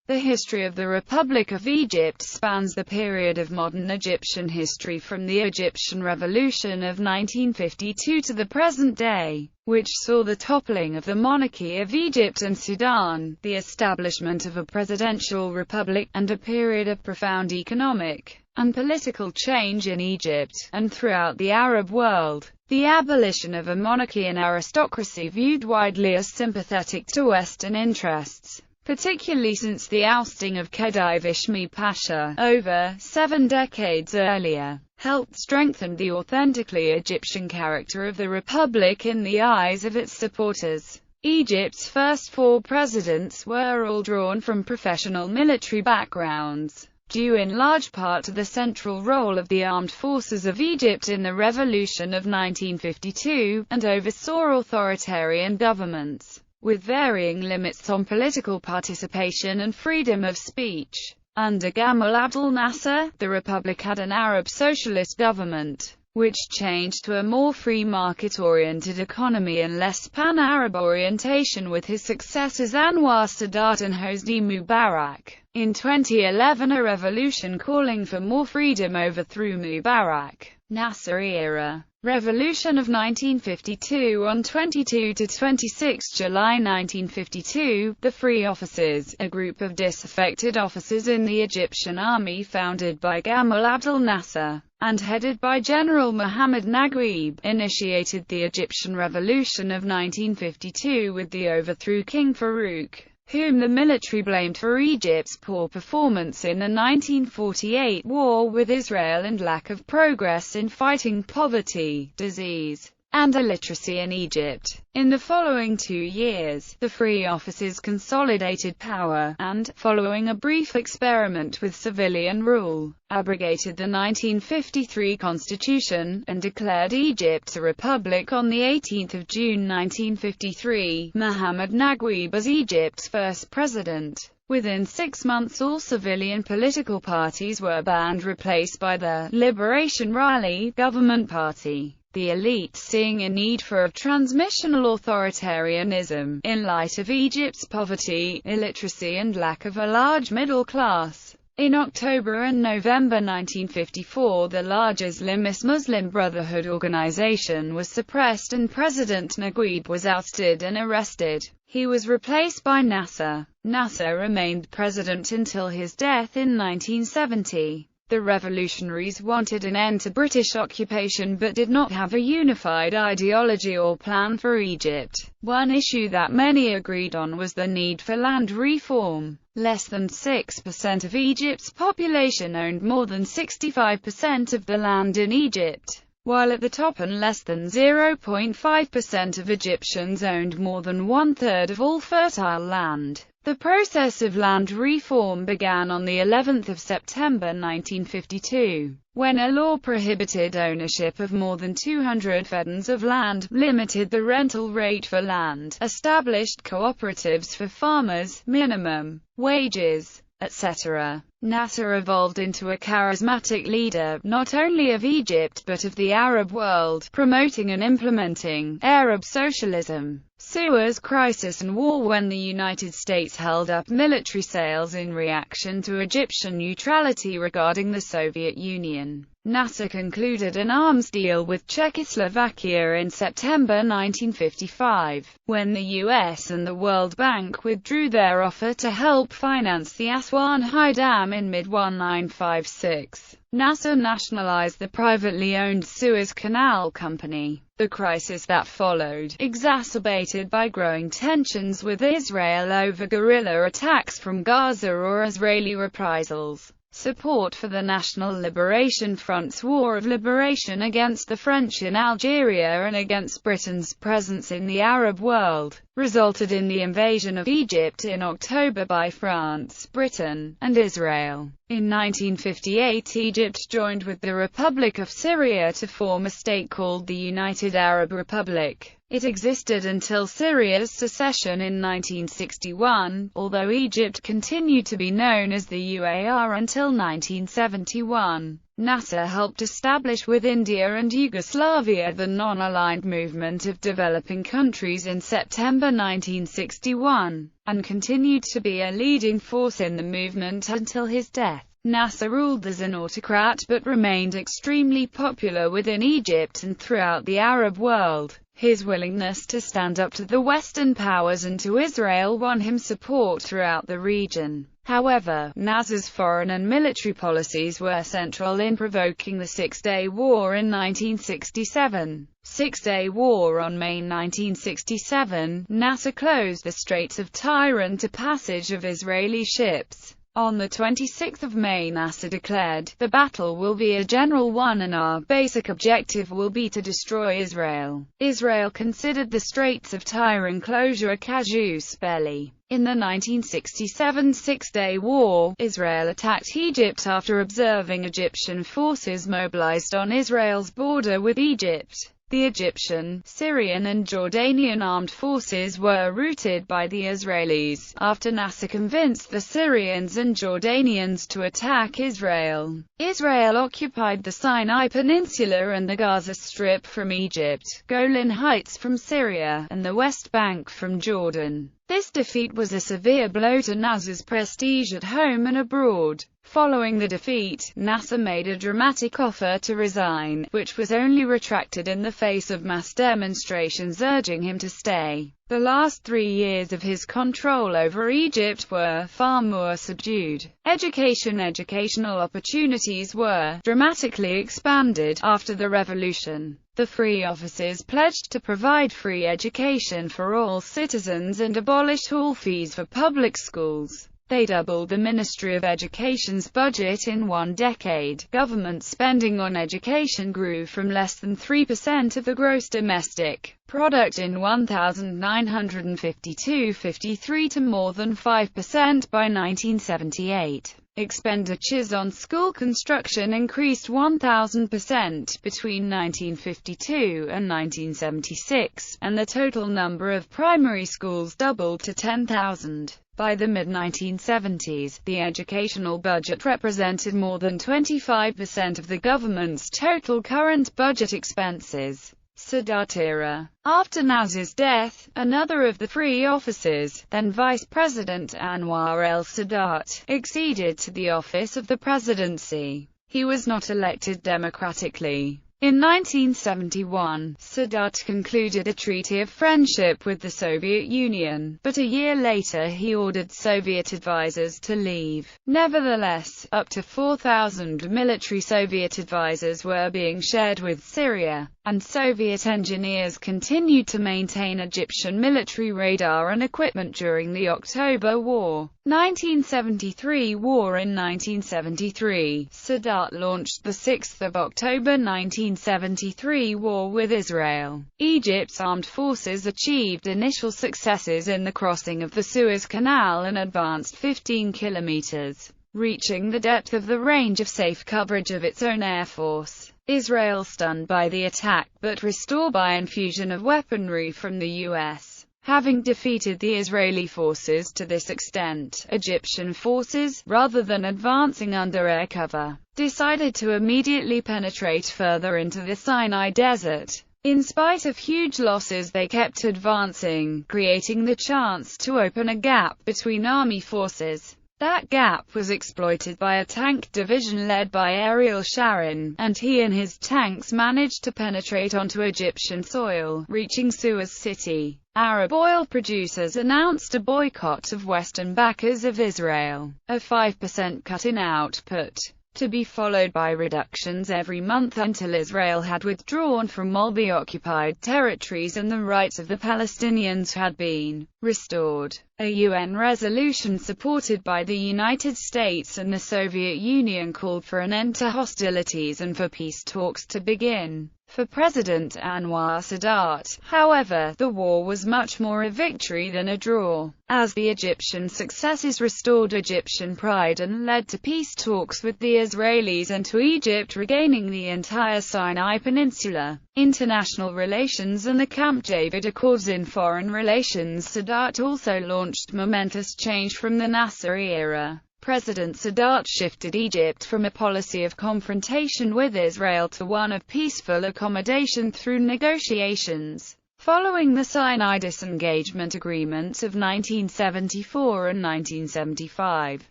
The history of the Republic of Egypt spans the period of modern Egyptian history from the Egyptian Revolution of 1952 to the present day, which saw the toppling of the monarchy of Egypt and Sudan, the establishment of a presidential republic, and a period of profound economic and political change in Egypt, and throughout the Arab world. The abolition of a monarchy and aristocracy viewed widely as sympathetic to Western interests, particularly since the ousting of Khedive Ismail Pasha, over 7 decades earlier, helped strengthen the authentically Egyptian character of the republic in the eyes of its supporters. Egypt's first 4 presidents were all drawn from professional military backgrounds, due in large part to the central role of the armed forces of Egypt in the Revolution of 1952, and oversaw authoritarian governments, with varying limits on political participation and freedom of speech. Under Gamal Abdel Nasser, the republic had an Arab socialist government, which changed to a more free market-oriented economy and less pan-Arab orientation with his successors Anwar Sadat and Hosni Mubarak. In 2011, a revolution calling for more freedom overthrew Mubarak. Nasser Era Revolution of 1952. On 22 to 26 July 1952, the Free Officers, a group of disaffected officers in the Egyptian army founded by Gamal Abdel Nasser, and headed by General Mohammad Naguib, initiated the Egyptian Revolution of 1952 with the overthrew King Farouk, whom the military blamed for Egypt's poor performance in the 1948 war with Israel and lack of progress in fighting poverty, disease, and illiteracy in Egypt. In the following 2 years, the Free Officers consolidated power, and, following a brief experiment with civilian rule, abrogated the 1953 constitution, and declared Egypt a republic on 18 June 1953, Mohammad Naguib as Egypt's first president. Within 6 months all civilian political parties were banned, replaced by the Liberation Rally government party. The elite, seeing a need for a transmissional authoritarianism, in light of Egypt's poverty, illiteracy and lack of a large middle class. In October and November 1954, the large Islamist Muslim Brotherhood organization was suppressed and President Naguib was ousted and arrested. He was replaced by Nasser. Nasser remained president until his death in 1970. The revolutionaries wanted an end to British occupation but did not have a unified ideology or plan for Egypt. One issue that many agreed on was the need for land reform. Less than 6% of Egypt's population owned more than 65% of the land in Egypt, while at the top and less than 0.5% of Egyptians owned more than 1/3 of all fertile land. The process of land reform began on the 11th of September 1952, when a law prohibited ownership of more than 200 fedans of land, limited the rental rate for land, established cooperatives for farmers, minimum wages, etc. Nasser evolved into a charismatic leader, not only of Egypt but of the Arab world, promoting and implementing Arab socialism. Suez Crisis and war. When the United States held up military sales in reaction to Egyptian neutrality regarding the Soviet Union, Nasser concluded an arms deal with Czechoslovakia in September 1955, when the US and the World Bank withdrew their offer to help finance the Aswan High Dam in mid-1956. Nasser nationalized the privately owned Suez Canal Company. The crisis that followed, exacerbated by growing tensions with Israel over guerrilla attacks from Gaza or Israeli reprisals, support for the National Liberation Front's War of Liberation against the French in Algeria and against Britain's presence in the Arab world, resulted in the invasion of Egypt in October by France, Britain, and Israel. In 1958, Egypt joined with the Republic of Syria to form a state called the United Arab Republic. It existed until Syria's secession in 1961, although Egypt continued to be known as the UAR until 1971. NASA helped establish with India and Yugoslavia the non-aligned movement of developing countries in September 1961, and continued to be a leading force in the movement until his death. NASA ruled as an autocrat but remained extremely popular within Egypt and throughout the Arab world. His willingness to stand up to the Western powers and to Israel won him support throughout the region. However, Nasser's foreign and military policies were central in provoking the Six-Day War in 1967. Six-Day War. On May 1967, Nasser closed the Straits of Tiran to passage of Israeli ships. On the 26th of May, Nasser declared, "The battle will be a general one and our basic objective will be to destroy Israel." Israel considered the Straits of Tiran closure a casus belli. In the 1967 Six-Day War, Israel attacked Egypt after observing Egyptian forces mobilized on Israel's border with Egypt. The Egyptian, Syrian and Jordanian armed forces were routed by the Israelis, after Nasser convinced the Syrians and Jordanians to attack Israel. Israel occupied the Sinai Peninsula and the Gaza Strip from Egypt, Golan Heights from Syria, and the West Bank from Jordan. This defeat was a severe blow to Nasser's prestige at home and abroad. Following the defeat, Nasser made a dramatic offer to resign, which was only retracted in the face of mass demonstrations urging him to stay. The last 3 years of his control over Egypt were far more subdued. Educational opportunities were dramatically expanded after the revolution. The free offices pledged to provide free education for all citizens and abolished all fees for public schools. They doubled the Ministry of Education's budget in 1 decade. Government spending on education grew from less than 3% of the gross domestic product in 1952-53 to more than 5% by 1978. Expenditures on school construction increased 1,000% between 1952 and 1976, and the total number of primary schools doubled to 10,000. By the mid-1970s, the educational budget represented more than 25% of the government's total current budget expenses. Siddharth Era. After Nasser's death, another of the free officers, then Vice President Anwar el-Sadat, acceded to the office of the presidency. He was not elected democratically. In 1971, Sadat concluded a treaty of friendship with the Soviet Union, but a year later he ordered Soviet advisors to leave. Nevertheless, up to 4,000 military Soviet advisors were being shared with Syria, and Soviet engineers continued to maintain Egyptian military radar and equipment during the October War. 1973 War. In 1973, Sadat launched the 6th of October 1973 war with Israel. Egypt's armed forces achieved initial successes in the crossing of the Suez Canal and advanced 15 kilometers, reaching the depth of the range of safe coverage of its own air force. Israel, stunned by the attack, but restored by infusion of weaponry from the U.S. Having defeated the Israeli forces to this extent, Egyptian forces, rather than advancing under air cover, decided to immediately penetrate further into the Sinai Desert. In spite of huge losses, they kept advancing, creating the chance to open a gap between army forces. That gap was exploited by a tank division led by Ariel Sharon, and he and his tanks managed to penetrate onto Egyptian soil, reaching Suez City. Arab oil producers announced a boycott of Western backers of Israel, a 5% cut in output, to be followed by reductions every month until Israel had withdrawn from all the occupied territories and the rights of the Palestinians had been restored. A UN resolution supported by the United States and the Soviet Union called for an end to hostilities and for peace talks to begin. for President Anwar Sadat. However, the war was much more a victory than a draw, as the Egyptian successes restored Egyptian pride and led to peace talks with the Israelis and to Egypt regaining the entire Sinai Peninsula. International relations and the Camp David Accords. In foreign relations, Sadat also launched momentous change from the Nasser era. President Sadat shifted Egypt from a policy of confrontation with Israel to one of peaceful accommodation through negotiations. Following the Sinai disengagement agreements of 1974 and 1975,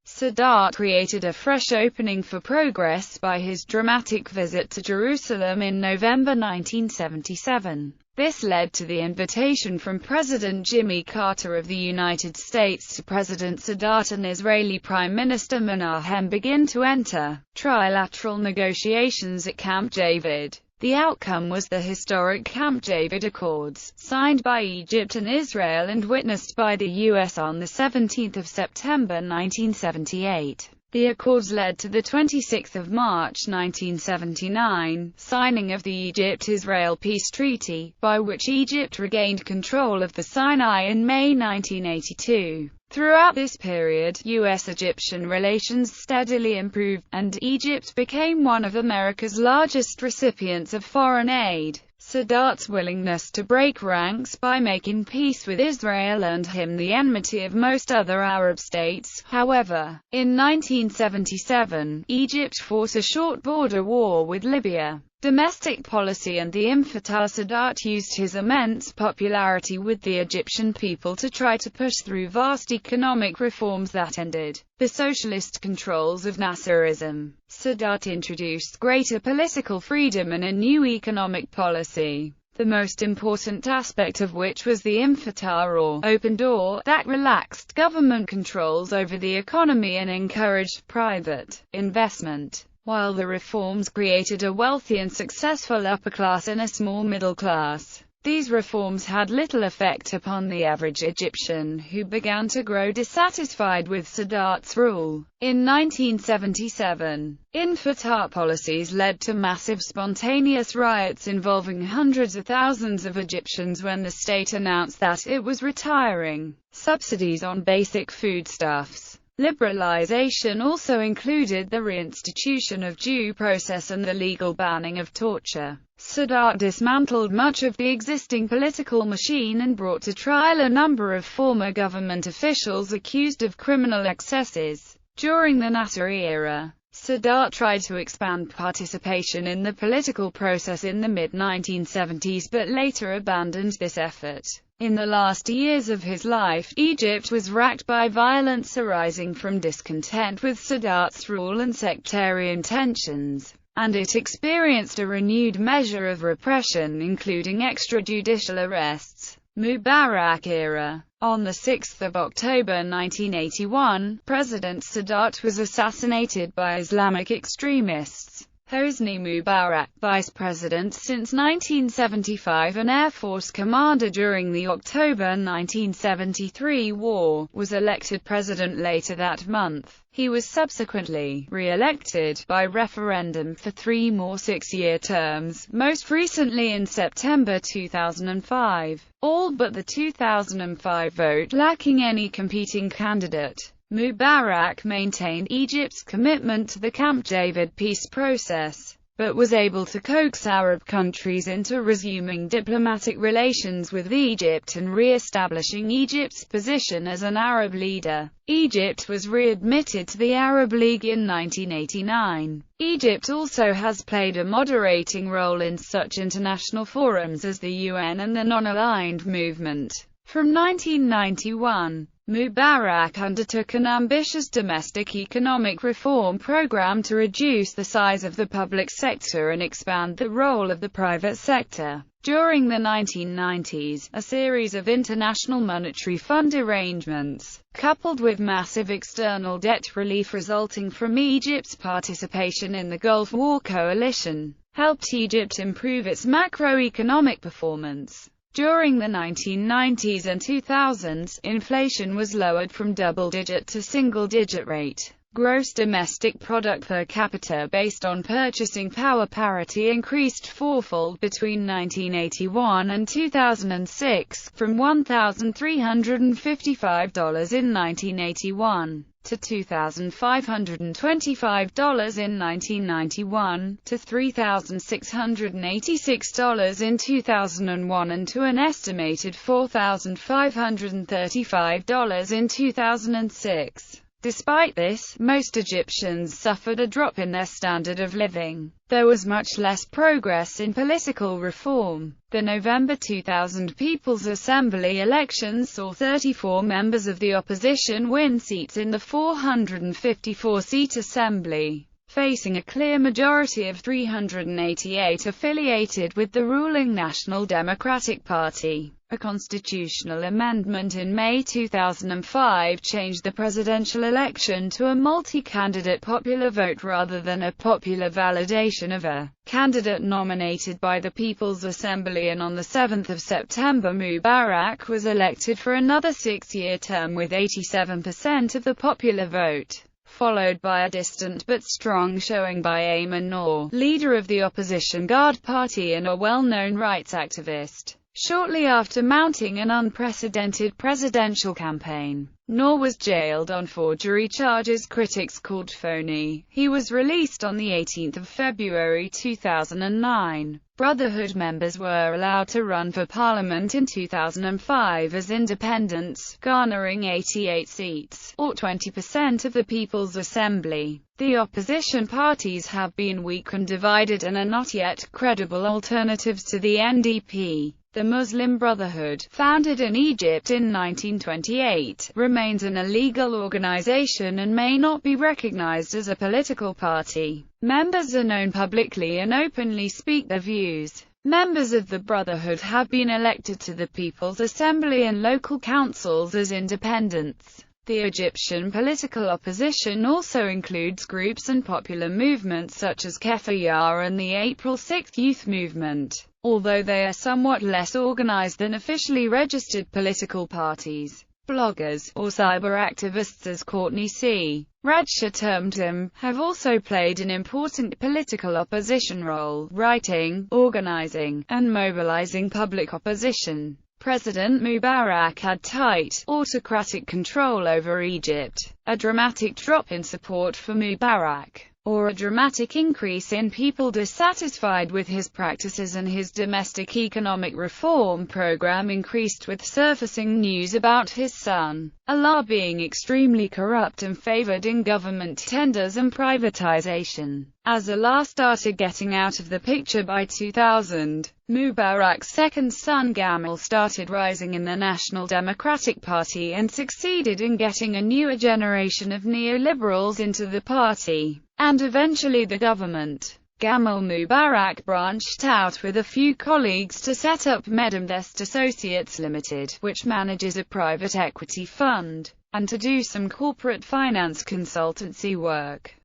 Sadat created a fresh opening for progress by his dramatic visit to Jerusalem in November 1977. This led to the invitation from President Jimmy Carter of the United States to President Sadat and Israeli Prime Minister Menachem Begin to enter trilateral negotiations at Camp David. The outcome was the historic Camp David Accords, signed by Egypt and Israel and witnessed by the U.S. on 17 September 1978. The accords led to the 26th of March 1979 signing of the Egypt-Israel Peace Treaty, by which Egypt regained control of the Sinai in May 1982. Throughout this period, U.S.-Egyptian relations steadily improved, and Egypt became one of America's largest recipients of foreign aid. Sadat's willingness to break ranks by making peace with Israel earned him the enmity of most other Arab states. However, in 1977, Egypt fought a short border war with Libya. Domestic policy and the infatah. Sadat used his immense popularity with the Egyptian people to try to push through vast economic reforms that ended the socialist controls of Nasserism. Sadat introduced greater political freedom and a new economic policy, the most important aspect of which was the infatah, or open door, that relaxed government controls over the economy and encouraged private investment. While the reforms created a wealthy and successful upper class and a small middle class, these reforms had little effect upon the average Egyptian, who began to grow dissatisfied with Sadat's rule. In 1977, infatah policies led to massive spontaneous riots involving hundreds of thousands of Egyptians when the state announced that it was retiring subsidies on basic foodstuffs. Liberalization also included the reinstitution of due process and the legal banning of torture. Sadat dismantled much of the existing political machine and brought to trial a number of former government officials accused of criminal excesses. During the Nasser era, Sadat tried to expand participation in the political process in the mid-1970s but later abandoned this effort. In the last years of his life, Egypt was racked by violence arising from discontent with Sadat's rule and sectarian tensions, and it experienced a renewed measure of repression, including extrajudicial arrests. Mubarak-Era. On 6 October 1981, President Sadat was assassinated by Islamic extremists. Hosni Mubarak, vice president since 1975 and Air Force commander during the October 1973 war, was elected president later that month. He was subsequently re-elected by referendum for 3 more 6-year terms, most recently in September 2005, all but the 2005 vote lacking any competing candidate. Mubarak maintained Egypt's commitment to the Camp David peace process, but was able to coax Arab countries into resuming diplomatic relations with Egypt and re-establishing Egypt's position as an Arab leader. Egypt was readmitted to the Arab League in 1989. Egypt also has played a moderating role in such international forums as the UN and the Non-Aligned Movement. From 1991, Mubarak undertook an ambitious domestic economic reform program to reduce the size of the public sector and expand the role of the private sector. During the 1990s, a series of International Monetary Fund arrangements, coupled with massive external debt relief resulting from Egypt's participation in the Gulf War coalition, helped Egypt improve its macroeconomic performance. During the 1990s and 2000s, inflation was lowered from double-digit to single-digit rate. Gross domestic product per capita based on purchasing power parity increased fourfold between 1981 and 2006, from $1,355 in 1981 to $2,525 in 1991, to $3,686 in 2001, and to an estimated $4,535 in 2006. Despite this, most Egyptians suffered a drop in their standard of living. There was much less progress in political reform. The November 2000 People's Assembly elections saw 34 members of the opposition win seats in the 454-seat assembly, facing a clear majority of 388 affiliated with the ruling National Democratic Party. A constitutional amendment in May 2005 changed the presidential election to a multi-candidate popular vote rather than a popular validation of a candidate nominated by the People's Assembly, and on the 7th of September Mubarak was elected for another 6-year term with 87% of the popular vote, followed by a distant but strong showing by Ayman Noor, leader of the opposition Guard Party and a well-known rights activist. Shortly after mounting an unprecedented presidential campaign, Noor was jailed on forgery charges critics called phony. He was released on the 18th of February 2009. Brotherhood members were allowed to run for parliament in 2005 as independents, garnering 88 seats, or 20% of the People's Assembly. The opposition parties have been weak and divided and are not yet credible alternatives to the NDP. The Muslim Brotherhood, founded in Egypt in 1928, remains an illegal organization and may not be recognized as a political party. Members are known publicly and openly speak their views. Members of the Brotherhood have been elected to the People's Assembly and local councils as independents. The Egyptian political opposition also includes groups and popular movements such as Kefaya and the April 6 Youth Movement, although they are somewhat less organized than officially registered political parties. Bloggers, or cyber activists as Courtney C. Bradshaw termed them, have also played an important political opposition role, writing, organizing, and mobilizing public opposition. President Mubarak had tight, autocratic control over Egypt. A dramatic drop in support for Mubarak, or a dramatic increase in people dissatisfied with his practices and his domestic economic reform program, increased with surfacing news about his son-in-law being extremely corrupt and favored in government tenders and privatization. As Allah started getting out of the picture by 2000, Mubarak's second son Gamal started rising in the National Democratic Party and succeeded in getting a newer generation of neoliberals into the party, and eventually the government. Gamal Mubarak branched out with a few colleagues to set up Medinvest Associates Limited, which manages a private equity fund, and to do some corporate finance consultancy work.